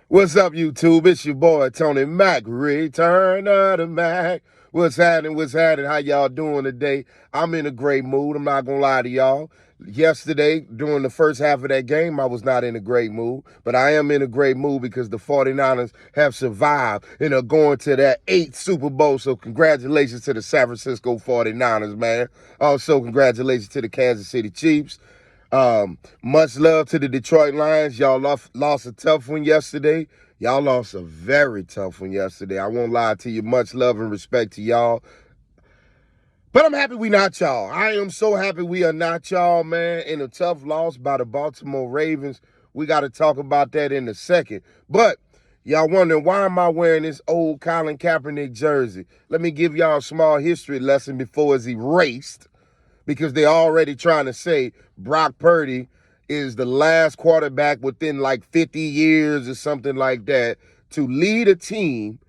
What's up, YouTube? It's your boy, Tony Mack. Return of the Mack. What's happening? What's happening? How y'all doing today? I'm in a great mood. I'm not going to lie to y'all. Yesterday, during the first half of that game, I was not in a great mood. But I am in a great mood because the 49ers have survived and are going to that 8th Super Bowl. So congratulations to the San Francisco 49ers, man. Also, congratulations to the Kansas City Chiefs. Much love to the Detroit Lions. Y'all lost a tough one yesterday. Y'all lost a very tough one yesterday. I won't lie to you. Much love and respect to y'all. But I'm happy we not y'all. I am so happy we are not y'all, man. In a tough loss by the Baltimore Ravens. We got to talk about that in a second. But y'all wondering, why am I wearing this old Colin Kaepernick jersey? Let me give y'all a small history lesson before it's erased, because they're already trying to say Brock Purdy is the last quarterback within like 50 years or something like that to lead a team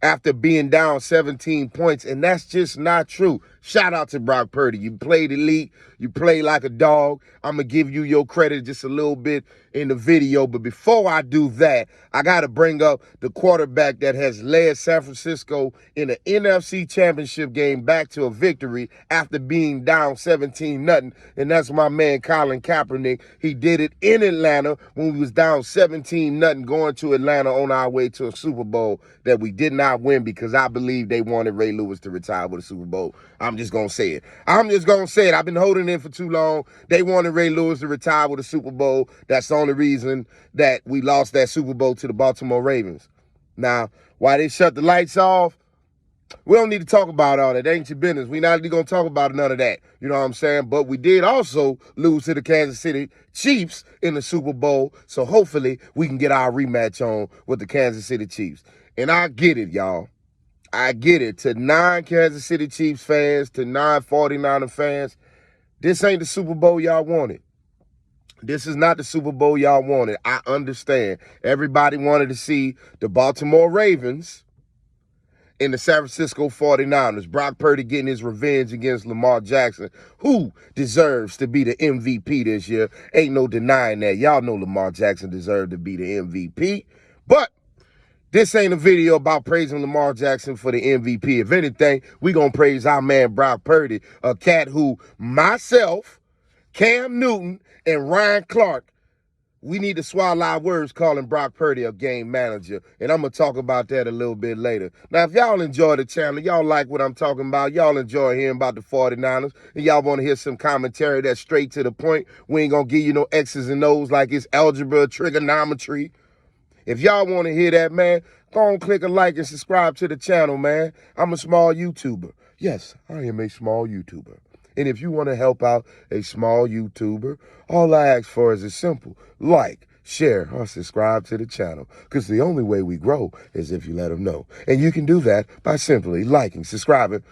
after being down 17 points, and that's just not true. Shout out to Brock Purdy. You played elite. You played like a dog. I'm going to give you your credit just a little bit in the video, but before I do that, I got to bring up the quarterback that has led San Francisco in the NFC Championship game back to a victory after being down 17-0, and that's my man Colin Kaepernick. He did it in Atlanta when we was down 17-0 going to Atlanta on our way to a Super Bowl that we did not win because I believe they wanted Ray Lewis to retire with a Super Bowl. I'm just going to say it. I'm just going to say it. I've been holding in for too long. They wanted Ray Lewis to retire with a Super Bowl. That's the only reason that we lost that Super Bowl to the Baltimore Ravens. Now, why they shut the lights off, we don't need to talk about all that. That ain't your business. We're not going to talk about none of that. You know what I'm saying? But we did also lose to the Kansas City Chiefs in the Super Bowl. So hopefully we can get our rematch on with the Kansas City Chiefs. And I get it, y'all. I get it. To non-Kansas City Chiefs fans, to non-49er fans, this ain't the Super Bowl y'all wanted. This is not the Super Bowl y'all wanted. I understand. Everybody wanted to see the Baltimore Ravens in the San Francisco 49ers. Brock Purdy getting his revenge against Lamar Jackson, who deserves to be the MVP this year. Ain't no denying that. Y'all know Lamar Jackson deserved to be the MVP. But this ain't a video about praising Lamar Jackson for the MVP. If anything, we going to praise our man Brock Purdy, a cat who myself, Cam Newton, and Ryan Clark, we need to swallow our words calling Brock Purdy a game manager. And I'm going to talk about that a little bit later. Now, if y'all enjoy the channel, y'all like what I'm talking about, y'all enjoy hearing about the 49ers, and y'all want to hear some commentary that's straight to the point, we ain't going to give you no X's and O's like it's algebra, trigonometry. If y'all want to hear that, man, go on, click a like and subscribe to the channel, man. I'm a small YouTuber. Yes, I am a small YouTuber. And if you want to help out a small YouTuber, all I ask for is simple: like, share, or subscribe to the channel. Because the only way we grow is if you let them know. And you can do that by simply liking, subscribing,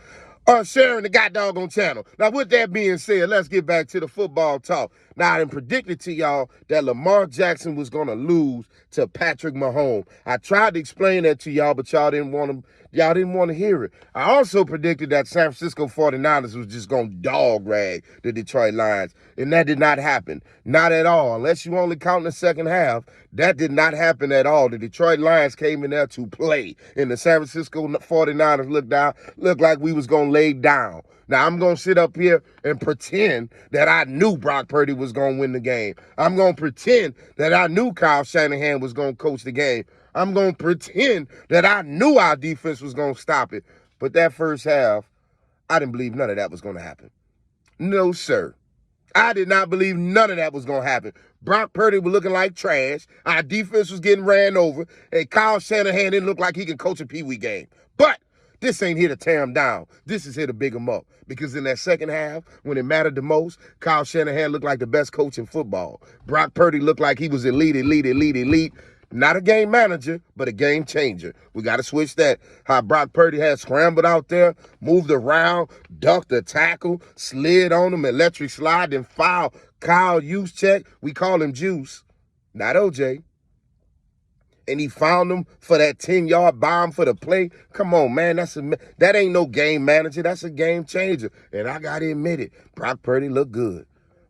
or sharing the goddamn channel. Now, with that being said, let's get back to the football talk. Now, I done predicted to y'all that Lamar Jackson was going to lose to Patrick Mahomes. I tried to explain that to y'all, but y'all didn't want to hear it. I also predicted that San Francisco 49ers was just going to dog rag the Detroit Lions, and that did not happen. Not at all. Unless you only count the second half, that did not happen at all. The Detroit Lions came in there to play, and the San Francisco 49ers looked like we was going to lay down. Now, I'm going to sit up here and pretend that I knew Brock Purdy was going to win the game. I'm going to pretend that I knew Kyle Shanahan was going to coach the game. I'm going to pretend that I knew our defense was going to stop it. But that first half, I didn't believe none of that was going to happen. No, sir. I did not believe none of that was going to happen. Brock Purdy was looking like trash. Our defense was getting ran over. And Kyle Shanahan didn't look like he can coach a peewee game. But this ain't here to tear him down. This is here to big him up. Because in that second half, when it mattered the most, Kyle Shanahan looked like the best coach in football. Brock Purdy looked like he was elite. Not a game manager, but a game changer. We got to switch that. How Brock Purdy had scrambled out there, moved around, ducked a tackle, slid on him, electric slide, then foul Kyle Juszczyk. We call him Juice, not OJ. And he found him for that 10-yard bomb for the play. Come on, man. That ain't no game manager. That's a game changer. And I got to admit it, Brock Purdy looked good.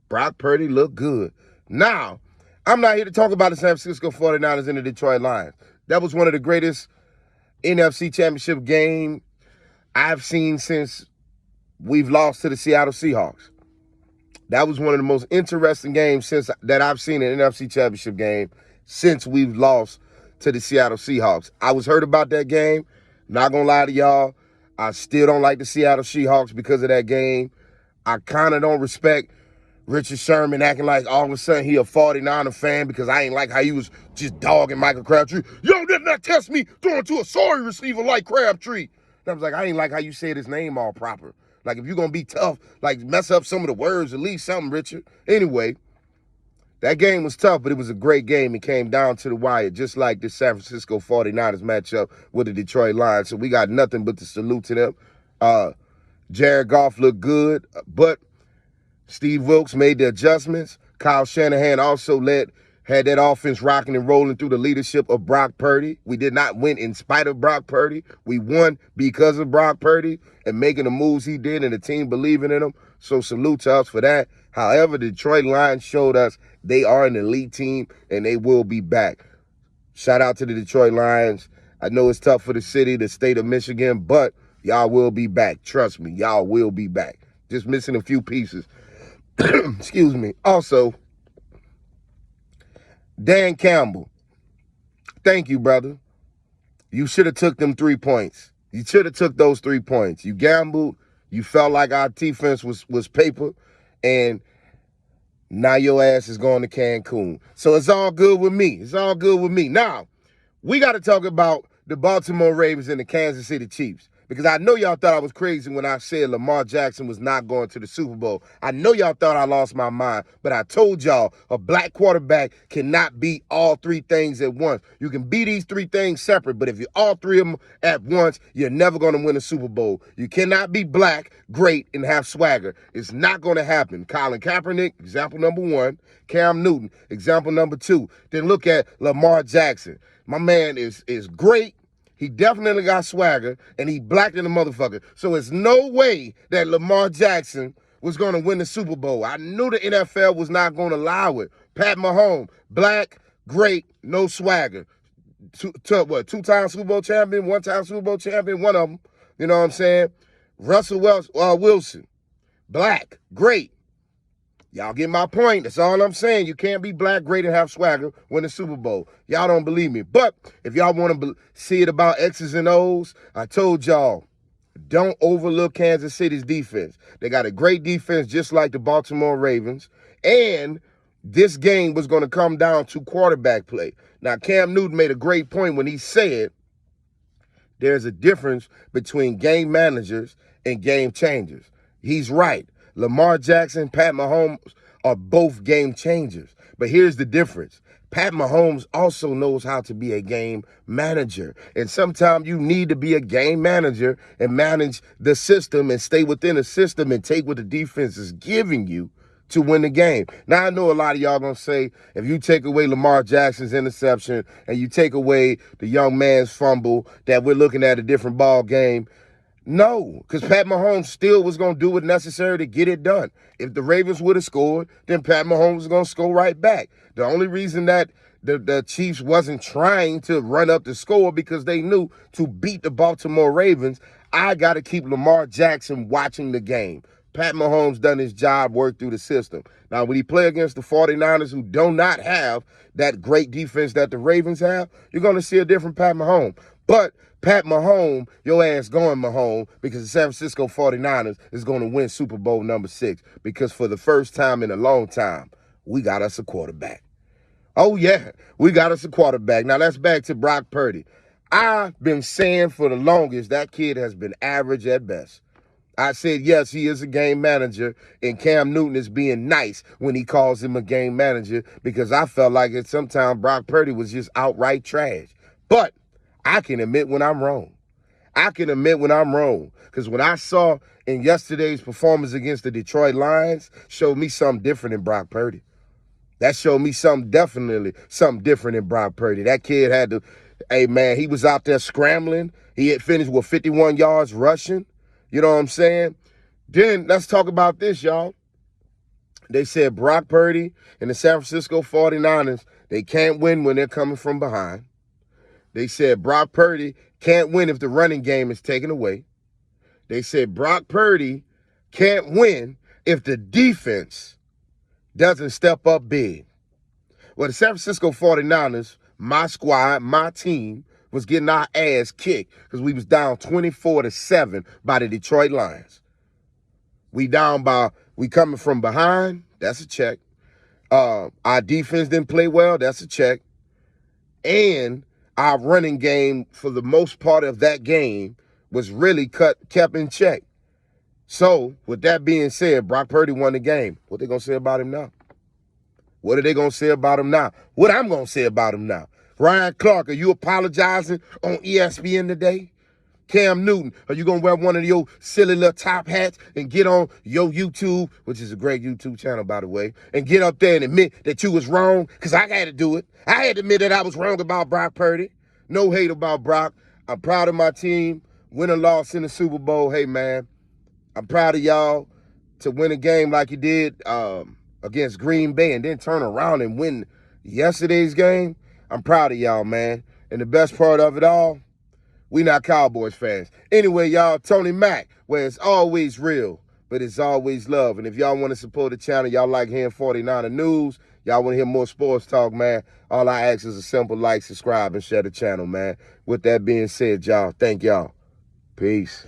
Brock Purdy looked good. Now, I'm not here to talk about the San Francisco 49ers and the Detroit Lions. That was one of the greatest NFC championship game I've seen since we've lost to the Seattle Seahawks. That was one of the most interesting games that I've seen in an NFC championship game since we've lost to the Seattle Seahawks. I was hurt about that game. Not going to lie to y'all. I still don't like the Seattle Seahawks because of that game. I kind of don't respect Richard Sherman acting like all of a sudden he a 49er fan because I ain't like how he was just dogging Michael Crabtree. Yo, did not test me throwing to a sorry receiver like Crabtree. And I was like, I ain't like how you said his name all proper. Like, if you're going to be tough, like, mess up some of the words, at least something, Richard. Anyway, that game was tough, but it was a great game. It came down to the wire, just like the San Francisco 49ers matchup with the Detroit Lions. So we got nothing but to salute to them. Jared Goff looked good, but Steve Wilks made the adjustments. Kyle Shanahan also had that offense rocking and rolling through the leadership of Brock Purdy. We did not win in spite of Brock Purdy. We won because of Brock Purdy and making the moves he did and the team believing in him. So salute to us for that. However, the Detroit Lions showed us they are an elite team and they will be back. Shout out to the Detroit Lions. I know it's tough for the city, the state of Michigan, but y'all will be back. Trust me, y'all will be back. Just missing a few pieces. Excuse me. Also, Dan Campbell, thank you, brother. You should have took them 3 points. You should have took those 3 points. You gambled. You felt like our defense was paper, and now your ass is going to Cancun. So it's all good with me. It's all good with me. Now, we got to talk about the Baltimore Ravens and the Kansas City Chiefs. Because I know y'all thought I was crazy when I said Lamar Jackson was not going to the Super Bowl. I know y'all thought I lost my mind, but I told y'all a black quarterback cannot be all 3 things at once. You can be these 3 things separate, but if you're all 3 of them at once, you're never going to win a Super Bowl. You cannot be black, great, and have swagger. It's not going to happen. Colin Kaepernick, example number 1. Cam Newton, example number 2. Then look at Lamar Jackson. My man is great. He definitely got swagger, and he black than a motherfucker. So it's no way that Lamar Jackson was going to win the Super Bowl. I knew the NFL was not going to allow it. Pat Mahomes, black, great, no swagger. 2-time Super Bowl champion, 1-time Super Bowl champion, one of them. You know what I'm saying? Russell Wilson, black, great. Y'all get my point. That's all I'm saying. You can't be black, great, and have swagger win the Super Bowl. Y'all don't believe me. But if y'all want to see it about X's and O's, I told y'all, don't overlook Kansas City's defense. They got a great defense just like the Baltimore Ravens. And this game was going to come down to quarterback play. Now, Cam Newton made a great point when he said there's a difference between game managers and game changers. He's right. Lamar Jackson, Pat Mahomes are both game changers. But here's the difference. Pat Mahomes also knows how to be a game manager. And sometimes you need to be a game manager and manage the system and stay within the system and take what the defense is giving you to win the game. Now, I know a lot of y'all going to say, if you take away Lamar Jackson's interception and you take away the young man's fumble, that we're looking at a different ball game. No, because Pat Mahomes still was going to do what necessary to get it done. If the Ravens would have scored, then Pat Mahomes was going to score right back. The only reason that the Chiefs wasn't trying to run up the score because they knew to beat the Baltimore Ravens, I got to keep Lamar Jackson watching the game. Pat Mahomes done his job, worked through the system. Now, when he play against the 49ers who do not have that great defense that the Ravens have, you're going to see a different Pat Mahomes. But Pat Mahomes, your ass going Mahomes, because the San Francisco 49ers is going to win Super Bowl number 6 because for the first time in a long time, we got us a quarterback. Oh, yeah, we got us a quarterback. Now, that's back to Brock Purdy. I've been saying for the longest that kid has been average at best. I said, yes, he is a game manager, and Cam Newton is being nice when he calls him a game manager because I felt like at some time Brock Purdy was just outright trash. But I can admit when I'm wrong. I can admit when I'm wrong. Because what I saw in yesterday's performance against the Detroit Lions showed me something different in Brock Purdy. That showed me definitely something different in Brock Purdy. That kid had to, hey, man, he was out there scrambling. He had finished with 51 yards rushing. You know what I'm saying? Then let's talk about this, y'all. They said Brock Purdy and the San Francisco 49ers, they can't win when they're coming from behind. They said Brock Purdy can't win if the running game is taken away. They said Brock Purdy can't win if the defense doesn't step up big. Well, the San Francisco 49ers, my squad, my team, was getting our ass kicked because we was down 24-7 by the Detroit Lions. We coming from behind, that's a check. Our defense didn't play well, that's a check. And our running game, for the most part of that game, was really kept in check. So, with that being said, Brock Purdy won the game. What they going to say about him now? What are they going to say about him now? What I'm going to say about him now? Ryan Clark, are you apologizing on ESPN today? Cam Newton, are you going to wear one of your silly little top hats and get on your YouTube, which is a great YouTube channel, by the way, and get up there and admit that you was wrong? Because I had to do it. I had to admit that I was wrong about Brock Purdy. No hate about Brock. I'm proud of my team. Win or loss in the Super Bowl. Hey, man, I'm proud of y'all to win a game like you did against Green Bay and then turn around and win yesterday's game. I'm proud of y'all, man. And the best part of it all, we not Cowboys fans. Anyway, y'all, Tony Mack, where it's always real, but it's always love. And if y'all want to support the channel, y'all like hearing 49er news, y'all want to hear more sports talk, man, all I ask is a simple like, subscribe, and share the channel, man. With that being said, y'all, thank y'all. Peace.